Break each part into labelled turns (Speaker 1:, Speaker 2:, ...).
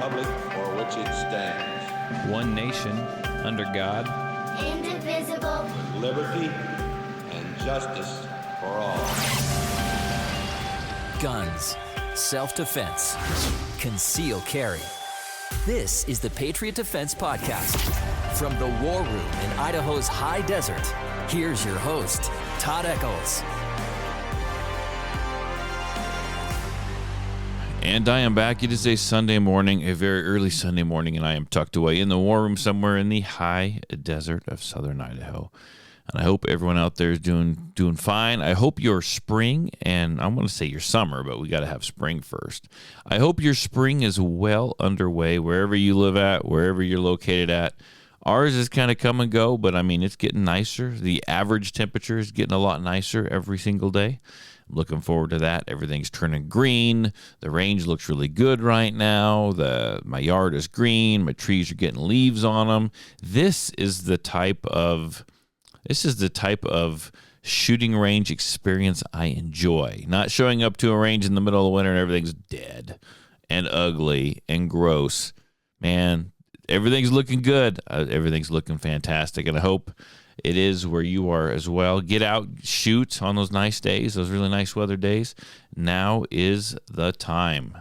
Speaker 1: republic for which it stands,
Speaker 2: one nation, under God,
Speaker 3: indivisible,
Speaker 1: with liberty and justice for all.
Speaker 4: Guns, self-defense, concealed carry. This is the Patriot Defense Podcast. From the war room in Idaho's high desert, here's your host, Todd Echols.
Speaker 2: And I am back. It is a Sunday morning, a very early Sunday morning, and I am tucked away in the war room somewhere in the high desert of southern Idaho. And I hope everyone out there is doing fine. I hope your spring, and I'm going to say your summer, but we got to have spring first. I hope your spring is well underway wherever you live at, wherever you're located at. Ours is kind of come and go, but I mean, it's getting nicer. The average temperature is getting a lot nicer every single day. I'm looking forward to that. Everything's turning green. The range looks really good right now. My yard is green. My trees are getting leaves on them. This is the type of shooting range experience I enjoy. Not showing up to a range in the middle of the winter and everything's dead and ugly and gross. Man, everything's looking good. Everything's looking fantastic, and I hope it is where you are as well. Get out, shoot on those nice days, those really nice weather days. Now is the time.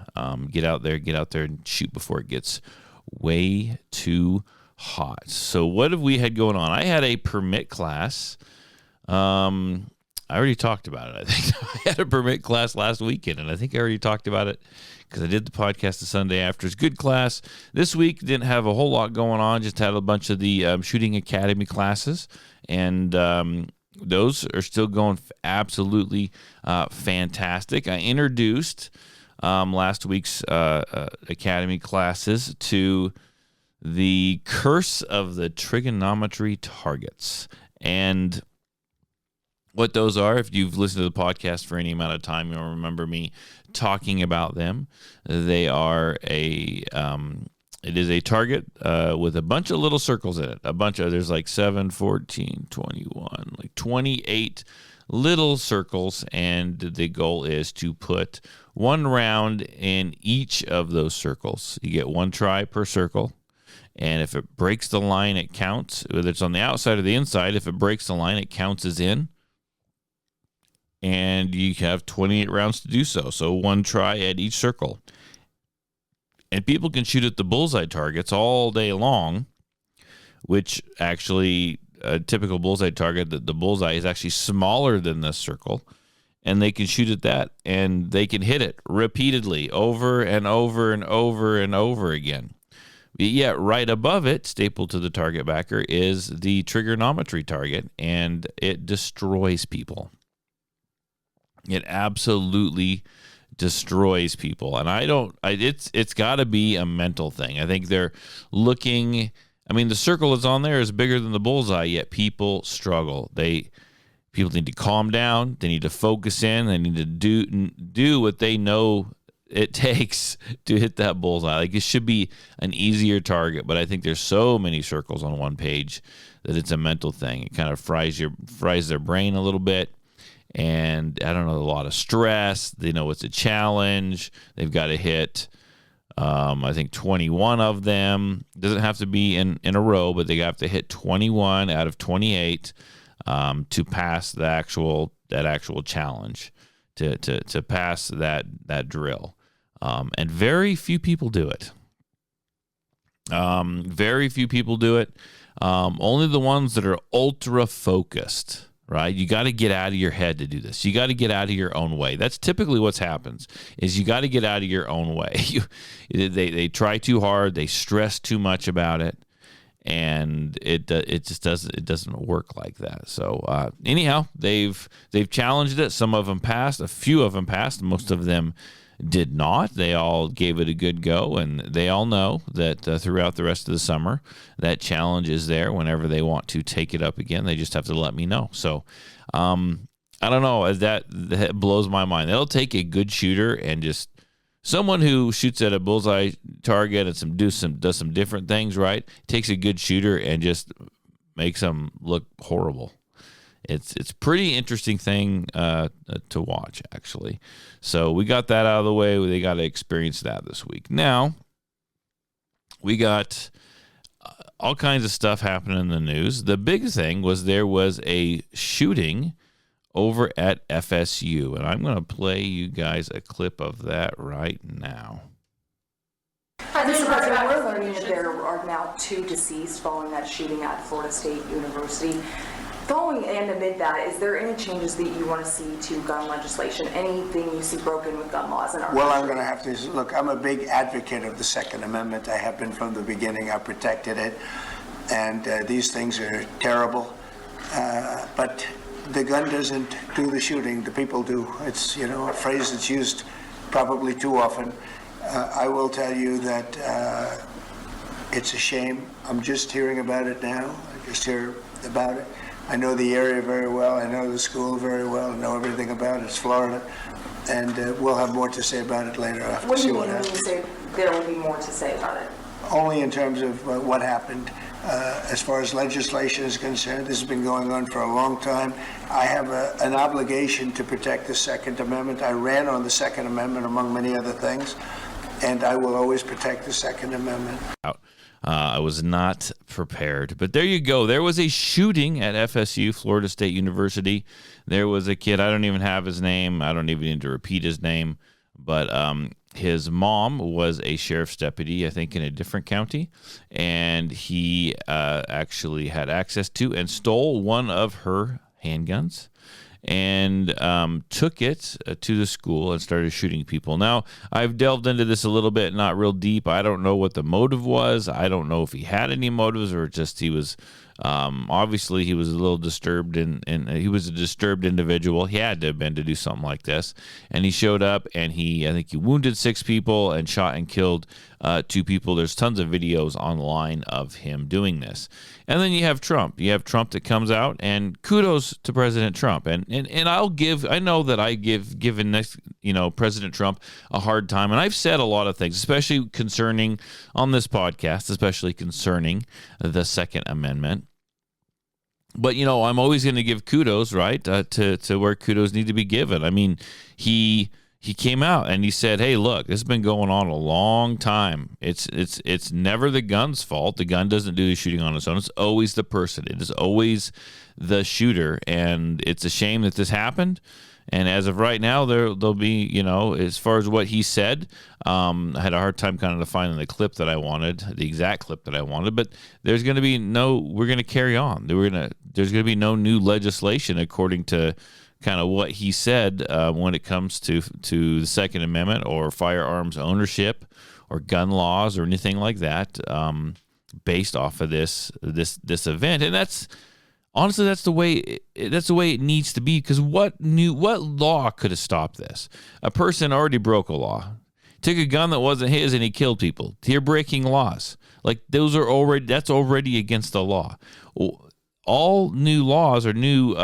Speaker 2: Get out there and shoot before it gets way too hot. So what have we had going on? I had a permit class. I already talked about it, I think. I had a permit class last weekend, and I think I already talked about it because I did the podcast the Sunday after. It's a good class. This week didn't have a whole lot going on, just had a bunch of the shooting academy classes, and those are still going absolutely fantastic. I introduced last week's academy classes to the curse of the trigonometry targets. And what those are, if you've listened to the podcast for any amount of time, you'll remember me talking about them. They are it is a target with a bunch of little circles in it. There's like 7, 14, 21, like 28 little circles, and the goal is to put one round in each of those circles. You get one try per circle. And if it breaks the line, it counts. Whether it's on the outside or the inside, if it breaks the line, it counts as in. And you have 28 rounds to do so. So one try at each circle. And people can shoot at the bullseye targets all day long, which actually, a typical bullseye target, the bullseye is actually smaller than this circle. And they can shoot at that, and they can hit it repeatedly over and over and over and over again. Yet right above it, stapled to the target backer, is the trigonometry target, and it destroys people. It absolutely destroys people, and it's got to be a mental thing. I think they're looking. I mean, the circle that's on there is bigger than the bullseye, yet people struggle. People need to calm down. They need to focus in. They need to do what they know it takes to hit that bullseye. Like, it should be an easier target, but I think there's so many circles on one page that it's a mental thing. It kind of fries their brain a little bit, and I don't know, a lot of stress. They know it's a challenge. They've got to hit, I think 21 of them. It doesn't have to be in a row, but they have to hit 21 out of 28 to pass that actual challenge, to pass that drill. And very few people do it. Very few people do it. Only the ones that are ultra focused, right? You got to get out of your head to do this. You got to get out of your own way. That's typically what happens, is you got to get out of your own way. They try too hard. They stress too much about it. And it doesn't work like that. So anyhow, they've challenged it. Some of them passed. A few of them passed. Most of them did not. They all gave it a good go, and they all know that throughout the rest of the summer, that challenge is there. Whenever they want to take it up again, they just have to let me know. So I don't know. That blows my mind. They'll take a good shooter and just someone who shoots at a bullseye target and does some different things, right? Takes a good shooter and just makes them look horrible. It's pretty interesting thing to watch, actually. So we got that out of the way. They got to experience that this week. Now, we got all kinds of stuff happening in the news. The big thing was there was a shooting over at FSU, and I'm going to play you guys a clip of that right now.
Speaker 5: Mr. President, we're learning that there are now 2 deceased following that shooting at Florida State University. Following and amid that, is there any changes that you want to see to gun legislation? Anything you see broken with gun laws in our
Speaker 6: Well,
Speaker 5: country?
Speaker 6: I'm going to have to look. I'm a big advocate of the Second Amendment. I have been from the beginning. I protected it, and these things are terrible. But the gun doesn't do the shooting. The people do. It's a phrase that's used probably too often. I will tell you that it's a shame. I'm just hearing about it now. I just hear about it. I know the area very well. I know the school very well. I know everything about it. It's Florida. And we'll have more to say about it later. I have
Speaker 5: What
Speaker 6: to
Speaker 5: do
Speaker 6: see
Speaker 5: you
Speaker 6: what
Speaker 5: mean when
Speaker 6: happens.
Speaker 5: you say there will be more to say about it?
Speaker 6: Only in terms of what happened. As far as legislation is concerned, this has been going on for a long time. I have an obligation to protect the Second Amendment. I ran on the Second Amendment, among many other things, and I will always protect the Second Amendment.
Speaker 2: I was not prepared, but there you go. There was a shooting at FSU, Florida State University. There was a kid. I don't even have his name. I don't even need to repeat his name, but his mom was a sheriff's deputy, I think, in a different county, and he actually had access to and stole one of her handguns and took it to the school and started shooting people. Now, I've delved into this a little bit, not real deep. I don't know what the motive was. I don't know if he had any motives or just he was obviously he was a little disturbed and he was a disturbed individual. He had to have been to do something like this. And he showed up and I think he wounded 6 people and shot and killed 2 people. There's tons of videos online of him doing this. And then you have Trump. You have Trump that comes out, and kudos to President Trump. And I know that I given President Trump a hard time. And I've said a lot of things, especially concerning on this podcast, especially concerning the Second Amendment. But, I'm always going to give kudos, right, to where kudos need to be given. I mean, he came out and he said, hey, look, this has been going on a long time. It's never the gun's fault. The gun doesn't do the shooting on its own. It's always the person. It is always the shooter. And it's a shame that this happened. And as of right now, there'll be, as far as what he said, I had a hard time kind of finding the clip that I wanted, the exact clip that I wanted. But there's going to be we're going to carry on. There's going to be no new legislation according to kind of what he said when it comes to the Second Amendment or firearms ownership or gun laws or anything like that, based off of this event. And honestly, that's the way it needs to be. Because what law could have stopped this? A person already broke a law, took a gun that wasn't his, and he killed people. You're breaking laws. Like that's already against the law. All new laws or new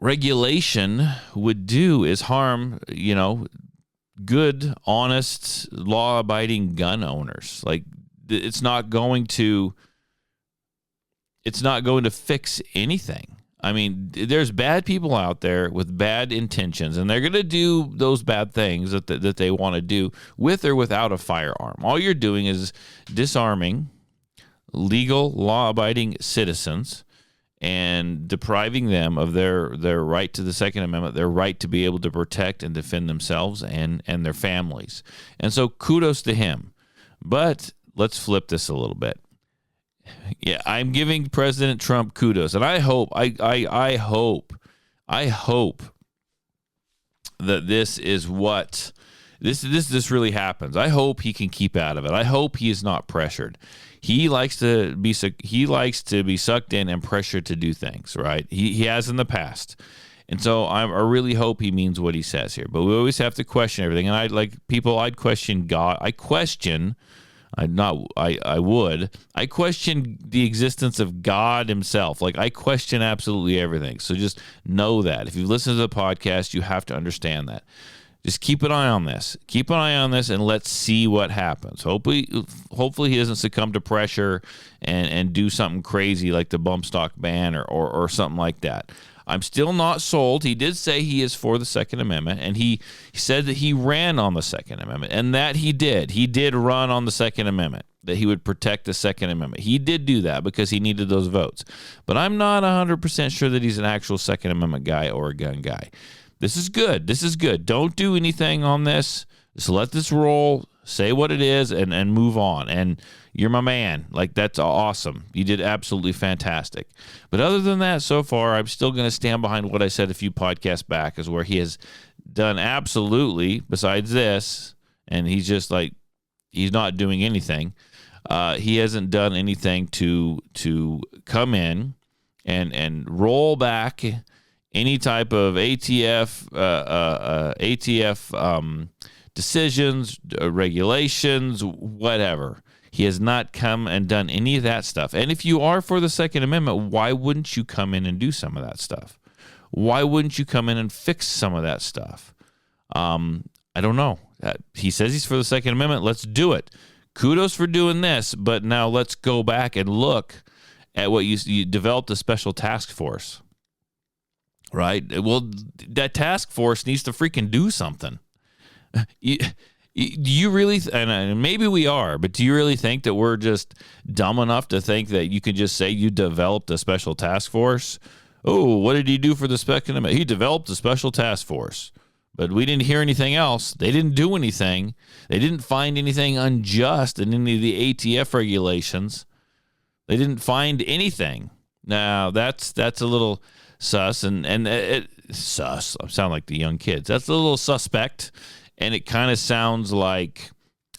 Speaker 2: regulation would do is harm, good, honest, law-abiding gun owners. Like it's not going to fix anything. I mean, there's bad people out there with bad intentions, and they're going to do those bad things that they want to do with or without a firearm. All you're doing is disarming legal, law-abiding citizens and depriving them of their right to the Second Amendment, their right to be able to protect and defend themselves and their families. And so kudos to him. But let's flip this a little bit. Yeah, I'm giving President Trump kudos, and I hope that this is what this really happens. I hope he can keep out of it. I hope he is not pressured. He likes to be sucked in and pressured to do things, right? He has in the past. And so I really hope he means what he says here. But we always have to question everything. And I'd question God. I question the existence of God himself. Like I question absolutely everything. So just know that. If you listen to the podcast, you have to understand that. Just keep an eye on this. Keep an eye on this, and let's see what happens. Hopefully he doesn't succumb to pressure and do something crazy like the bump stock ban or something like that. I'm still not sold. He did say he is for the Second Amendment, and he said that he ran on the Second Amendment, and that he did. He did run on the Second Amendment, that he would protect the Second Amendment. He did do that because he needed those votes. But I'm not 100% sure that he's an actual Second Amendment guy or a gun guy. This is good. This is good. Don't do anything on this. Just let this roll, say what it is, and move on. And you're my man. Like, that's awesome. You did absolutely fantastic. But other than that, so far, I'm still going to stand behind what I said a few podcasts back, is where he has done absolutely, besides this, and he's just like, he's not doing anything. He hasn't done anything to come in and roll back any type of ATF decisions, regulations, whatever. He has not come and done any of that stuff. And if you are for the Second Amendment, why wouldn't you come in and do some of that stuff? Why wouldn't you come in and fix some of that stuff? I don't know. He says he's for the Second Amendment. Let's do it. Kudos for doing this, but now let's go back and look at what you developed a special task force, right? Well, that task force needs to freaking do something. Do you really, and maybe we are, but do you really think that we're just dumb enough to think that you can just say you developed a special task force? Oh, what did he do for the Second Amendment? He developed a special task force, but we didn't hear anything else. They didn't do anything. They didn't find anything unjust in any of the ATF regulations. They didn't find anything. Now, that's a little sus, sus. I sound like the young kids. That's a little suspect. And it kind of sounds like,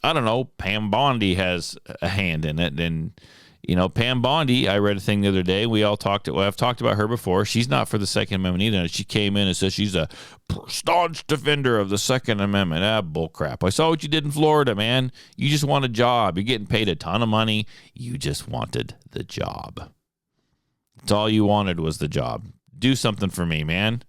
Speaker 2: I don't know, Pam Bondi has a hand in it. And, you know, Pam Bondi, I read a thing the other day. I've talked about her before. She's not for the Second Amendment either. She came in and says she's a staunch defender of the Second Amendment. Bullcrap. I saw what you did in Florida, man. You just want a job. You're getting paid a ton of money. You just wanted the job. That's all you wanted, was the job. Do something for me, man.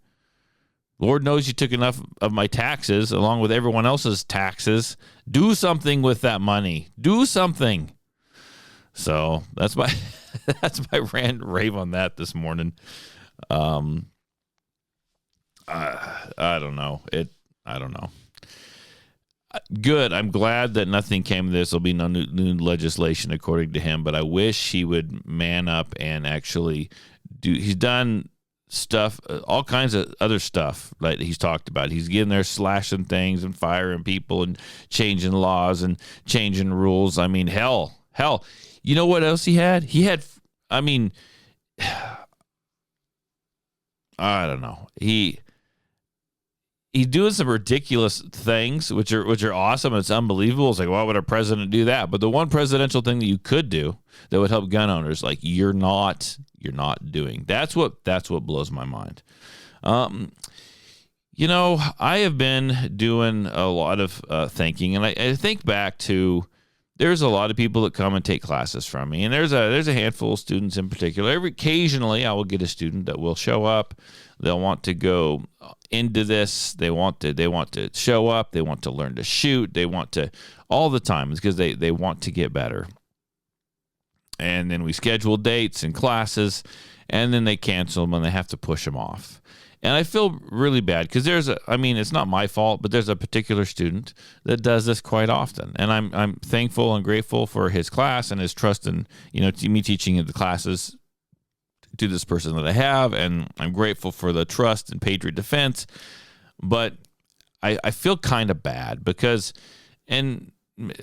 Speaker 2: Lord knows you took enough of my taxes along with everyone else's taxes. Do something with that money. Do something. So that's my rant rave on that this morning. I don't know. I don't know. Good. I'm glad that nothing came of this. There'll be no new legislation according to him, but I wish he would man up and actually do. He's done stuff, all kinds of other stuff like he's talked about. He's getting there slashing things and firing people and changing laws and changing rules. I mean, hell. You know what else he had? I mean, I don't know. He's doing some ridiculous things, which are awesome. It's unbelievable. It's like, why would a president do that? But the one presidential thing that you could do that would help gun owners, like you're not doing. That's what blows my mind. You know, I have been doing a lot of thinking, and I think back to, there's a lot of people that come and take classes from me, and there's a handful of students in particular. Occasionally, I will get a student that will show up. They'll want to go into this. They want to show up. They want to learn to shoot. They want to, all the time. It's because they want to get better. And then we schedule dates and classes, and then they cancel them and they have to push them off. And I feel really bad because it's not my fault, but there's a particular student that does this quite often. And I'm thankful and grateful for his class and his trust in, me teaching the classes to this person that I have. And I'm grateful for the trust in Patriot Defense. But I feel kind of bad because, and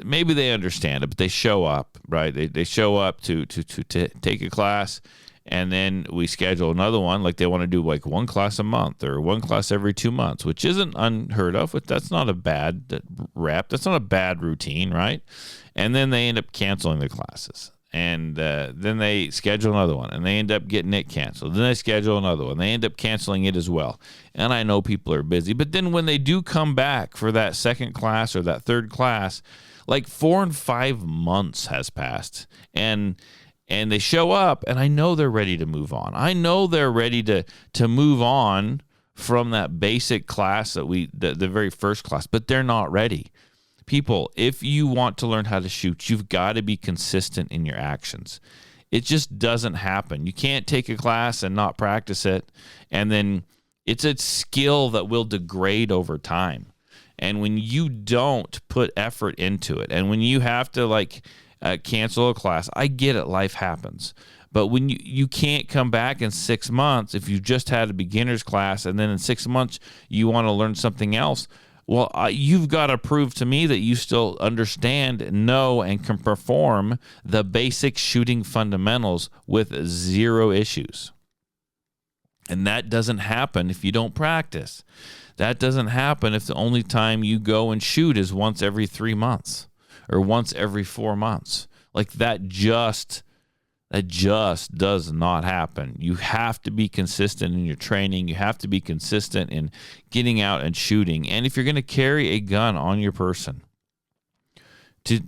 Speaker 2: maybe they understand it, but they show up, right? They show up to take a class. And then we schedule another one, like they want to do like one class a month or one class every 2 months, which isn't unheard of. That's not a bad rep. That's not a bad routine, right? And then they end up canceling the classes. And then they schedule another one, and they end up getting it canceled. Then they schedule another one. They end up canceling it as well. And I know people are busy. But then when they do come back for that second class or that third class, like 4 and 5 months has passed. And they show up, and I know they're ready to move on. I know they're ready to move on from that basic class the very first class, but they're not ready. People, if you want to learn how to shoot, you've got to be consistent in your actions. It just doesn't happen. You can't take a class and not practice it. And then it's a skill that will degrade over time. And when you don't put effort into it, and when you have to cancel a class, I get it, life happens. But when you can't come back in 6 months if you just had a beginner's class, and then in 6 months you want to learn something else, well, you've got to prove to me that you still understand, know, and can perform the basic shooting fundamentals with zero issues. And that doesn't happen if you don't practice. That doesn't happen if the only time you go and shoot is once every 3 months or once every 4 months. Like that just does not happen. You have to be consistent in your training. You have to be consistent in getting out and shooting. And if you're going to carry a gun on your person to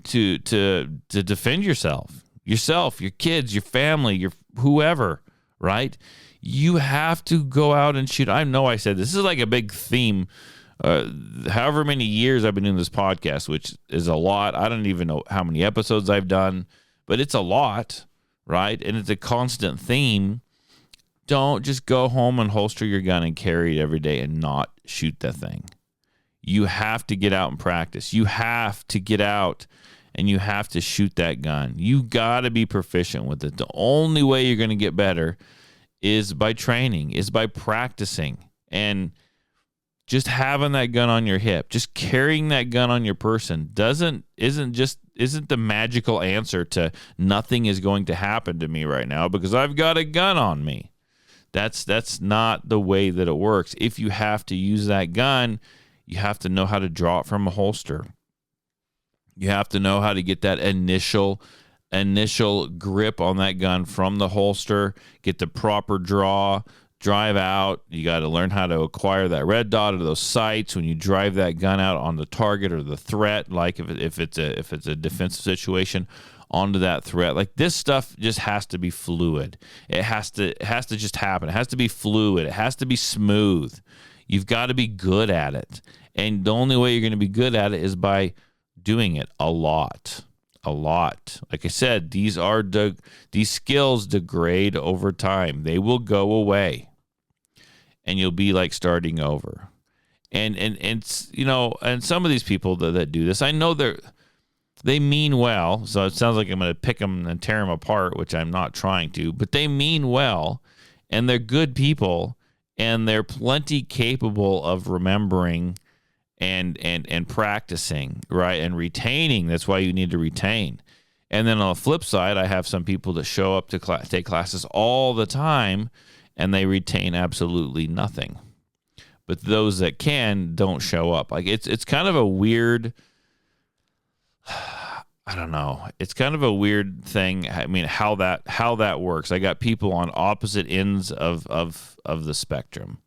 Speaker 2: defend yourself, your kids, your family, your whoever, right? You have to go out and shoot. I know I said this is like a big theme. However many years I've been doing this podcast, which is a lot. I don't even know how many episodes I've done, but it's a lot, right? And it's a constant theme. Don't just go home and holster your gun and carry it every day and not shoot that thing. You have to get out and practice. You have to get out and you have to shoot that gun. You got to be proficient with it. The only way you're going to get better is by training, is by practicing, and just having that gun on your hip, just carrying that gun on your person isn't the magical answer to nothing is going to happen to me right now because I've got a gun on me. That's not the way that it works. If you have to use that gun, you have to know how to draw it from a holster. You have to know how to get that initial grip on that gun from the holster, get the proper draw, drive out. You got to learn how to acquire that red dot or those sights when you drive that gun out on the target or the threat, like if it's a defensive situation, onto that threat. Like this stuff just has to be fluid. It has to just happen. It has to be fluid. It has to be smooth. You've got to be good at it. And the only way you're going to be good at it is by doing it a lot. Like I said, these skills degrade over time. They will go away, and you'll be like starting over. And some of these people that do this, I know they mean well. So it sounds like I'm going to pick them and tear them apart, which I'm not trying to. But they mean well, and they're good people, and they're plenty capable of remembering and practicing, right, and retaining. That's why you need to retain. And then on the flip side, I have some people that show up to take classes all the time, and they retain absolutely nothing. But those that can don't show up. Like it's kind of a weird. I don't know. It's kind of a weird thing. I mean, how that works. I got people on opposite ends of the spectrum.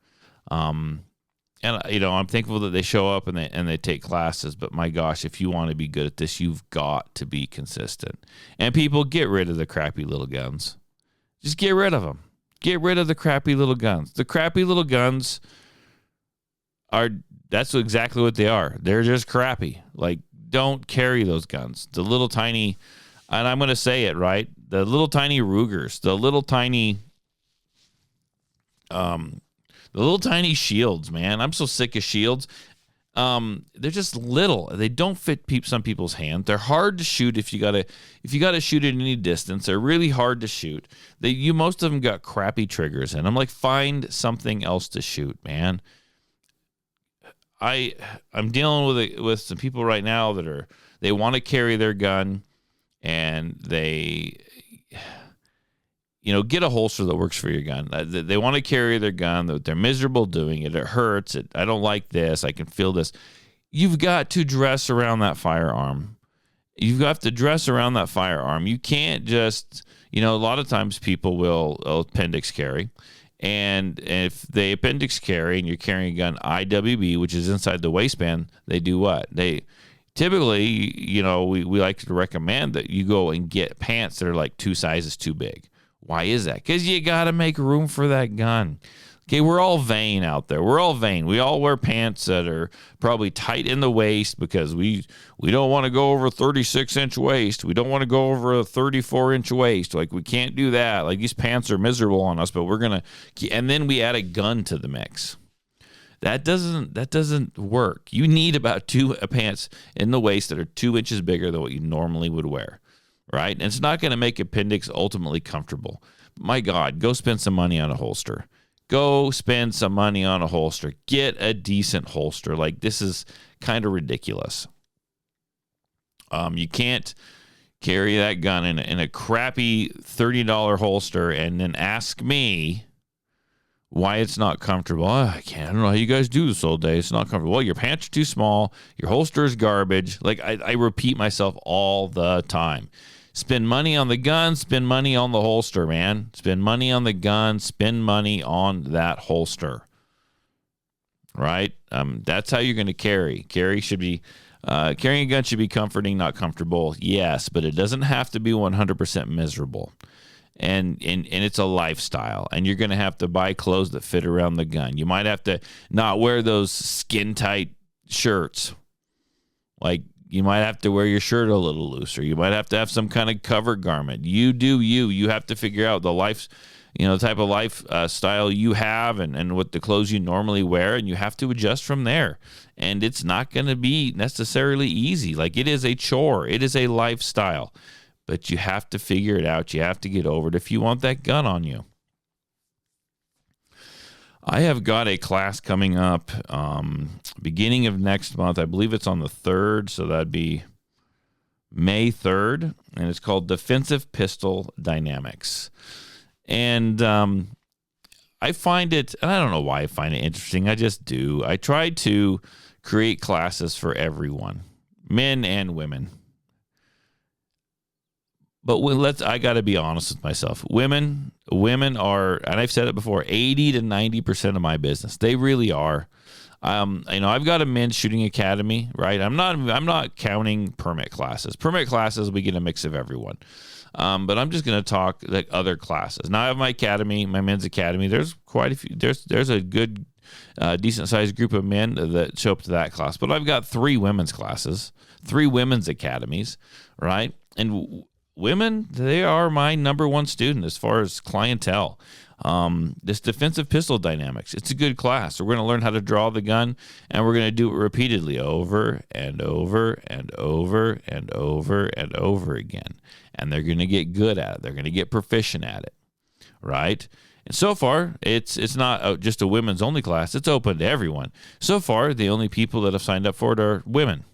Speaker 2: And, I'm thankful that they show up and they take classes. But, my gosh, if you want to be good at this, you've got to be consistent. And people, get rid of the crappy little guns. Just get rid of them. Get rid of the crappy little guns. The crappy little guns that's exactly what they are. They're just crappy. Like, don't carry those guns. The little tiny, and I'm going to say it, right? The little tiny Rugers, the little tiny shields, man. I'm so sick of shields. They're just little. They don't fit some people's hand. They're hard to shoot if you gotta shoot at any distance. They're really hard to shoot. Most of them got crappy triggers in them. Like, find something else to shoot, man. I'm dealing with some people right now that they want to carry their gun, and they get a holster that works for your gun. They want to carry their gun. They're miserable doing it. It hurts. I don't like this. I can feel this. You've got to dress around that firearm. You've got to dress around that firearm. You can't just, a lot of times people will appendix carry. And if they appendix carry and you're carrying a gun IWB, which is inside the waistband, they do what? They typically, we like to recommend that you go and get pants that are like 2 sizes too big. Why is that? Because you got to make room for that gun. Okay, we're all vain out there. We're all vain. We all wear pants that are probably tight in the waist because we don't want to go over a 36-inch waist. We don't want to go over a 34-inch waist. Like, we can't do that. Like, these pants are miserable on us, but we're going to, and then we add a gun to the mix. That doesn't work. You need about 2 pants in the waist that are 2 inches bigger than what you normally would wear, right? And it's not going to make appendix ultimately comfortable. My God, go spend some money on a holster. Go spend some money on a holster. Get a decent holster. Like, this is kind of ridiculous. You can't carry that gun in a crappy $30 holster and then ask me why it's not comfortable. I don't know how you guys do this all day. It's not comfortable. Well, your pants are too small. Your holster is garbage. Like, I repeat myself all the time. Spend money on the gun, spend money on the holster, man. Spend money on the gun, spend money on that holster. Right? That's how you're going to carry. Carrying a gun should be comforting, not comfortable. Yes, but it doesn't have to be 100% miserable. And it's a lifestyle, and you're going to have to buy clothes that fit around the gun. You might have to not wear those skin-tight shirts. Like, you might have to wear your shirt a little looser. You might have to have some kind of cover garment. You do you. You have to figure out the type of lifestyle you have and what the clothes you normally wear, and you have to adjust from there. And it's not going to be necessarily easy. Like, it is a chore. It is a lifestyle. But you have to figure it out. You have to get over it if you want that gun on you. I have got a class coming up beginning of next month. I believe it's on the 3rd, so that'd be May 3rd, and it's called Defensive Pistol Dynamics. And I find it, and I don't know why I find it interesting, I just do. I try to create classes for everyone, men and women. But I got to be honest with myself. Women are, and I've said it before, 80 to 90% of my business. They really are. I've got a men's shooting academy, right? I'm not counting permit classes. Permit classes, we get a mix of everyone. But I'm just going to talk like other classes. Now I have my academy, my men's academy. There's quite a few. There's a good, decent sized group of men that show up to that class. But I've got 3 women's classes, 3 women's academies, right? And women, they are my number one student as far as clientele. This defensive pistol dynamics, it's a good class. We're going to learn how to draw the gun, and we're going to do it repeatedly over and over and over and over and over again. And they're going to get good at it. They're going to get proficient at it, right? And so far, it's not just a women's only class. It's open to everyone. So far, the only people that have signed up for it are women.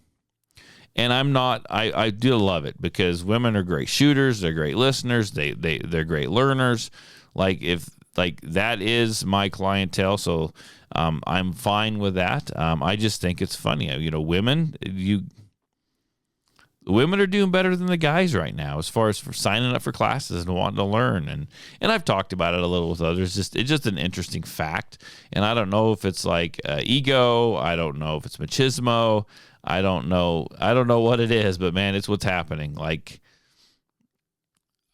Speaker 2: And I do love it because women are great shooters. They're great listeners. They're great learners. That is my clientele. So, I'm fine with that. I just think it's funny. Women are doing better than the guys right now as far as for signing up for classes and wanting to learn. And I've talked about it a little with others. It's just an interesting fact. And I don't know if it's like ego. I don't know if it's machismo. I don't know what it is, but man, it's what's happening. Like,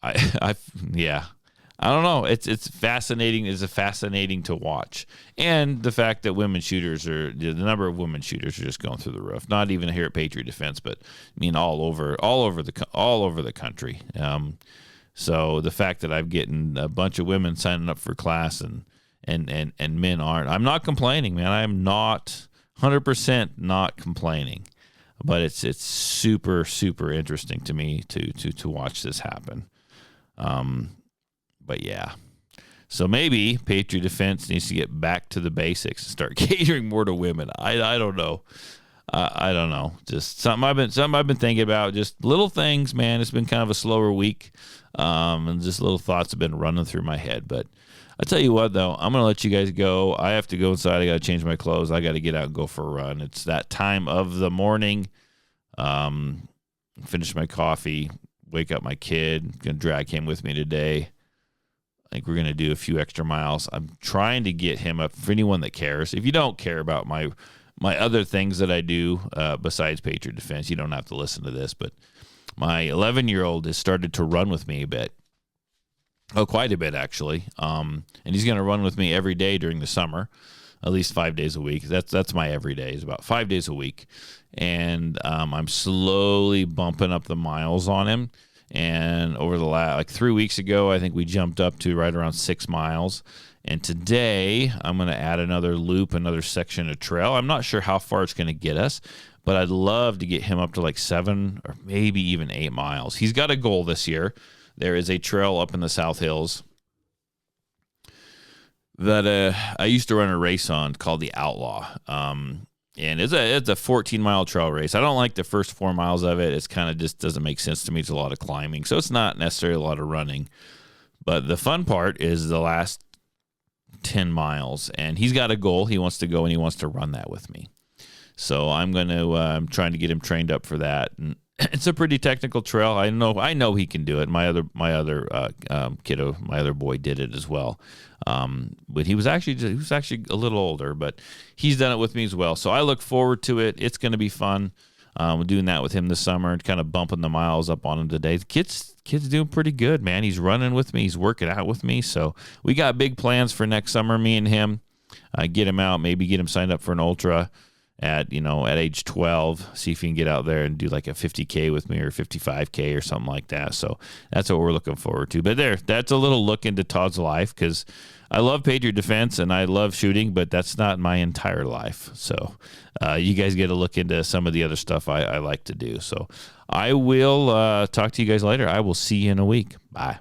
Speaker 2: I don't know. It's fascinating. It's fascinating to watch, and the fact that the number of women shooters are just going through the roof. Not even here at Patriot Defense, but I mean all over the country. So the fact that I'm getting a bunch of women signing up for class and men aren't, I'm not complaining, man. I am not 100% not complaining, but it's super, super interesting to me to watch this happen. But yeah, so maybe Patriot Defense needs to get back to the basics and start catering more to women. I don't know. I don't know. Just something I've been thinking about. Just little things, man. It's been kind of a slower week, and just little thoughts have been running through my head. But I tell you what, though, I'm gonna let you guys go. I have to go inside. I gotta change my clothes. I gotta get out and go for a run. It's that time of the morning. Finish my coffee. Wake up my kid. Gonna drag him with me today. I think we're going to do a few extra miles. I'm trying to get him up for anyone that cares. If you don't care about my other things that I do besides Patriot Defense, you don't have to listen to this. But my 11-year-old has started to run with me a bit. Oh, quite a bit actually. And he's going to run with me every day during the summer, at least 5 days a week. That's my every day is about 5 days a week. And I'm slowly bumping up the miles on him. And over the last 3 weeks ago, I think we jumped up to right around 6 miles. And today I'm going to add another loop, another section of trail. I'm not sure how far it's going to get us, but I'd love to get him up to like 7 or maybe even 8 miles. He's got a goal this year. There is a trail up in the South Hills that I used to run a race on called the Outlaw. And it's a 14-mile trail race. I don't like the first 4 miles of it. It's kind of just doesn't make sense to me. It's a lot of climbing. So it's not necessarily a lot of running. But the fun part is the last 10 miles. And he's got a goal. He wants to go and he wants to run that with me. So I'm trying to get him trained up for that. And it's a pretty technical trail. I know he can do it. My other kiddo, my other boy did it as well. But he was actually a little older, but he's done it with me as well. So I look forward to it. It's going to be fun. We're doing that with him this summer and kind of bumping the miles up on him today. The kid's doing pretty good, man. He's running with me. He's working out with me. So we got big plans for next summer, me and him. Get him out, maybe get him signed up for an ultra at age 12, see if he can get out there and do like a 50K with me or 55K or something like that. So that's what we're looking forward to. But that's a little look into Todd's life, because I love Patriot Defense and I love shooting, but that's not my entire life. So you guys get a look into some of the other stuff I like to do. So I will talk to you guys later. I will see you in a week. Bye.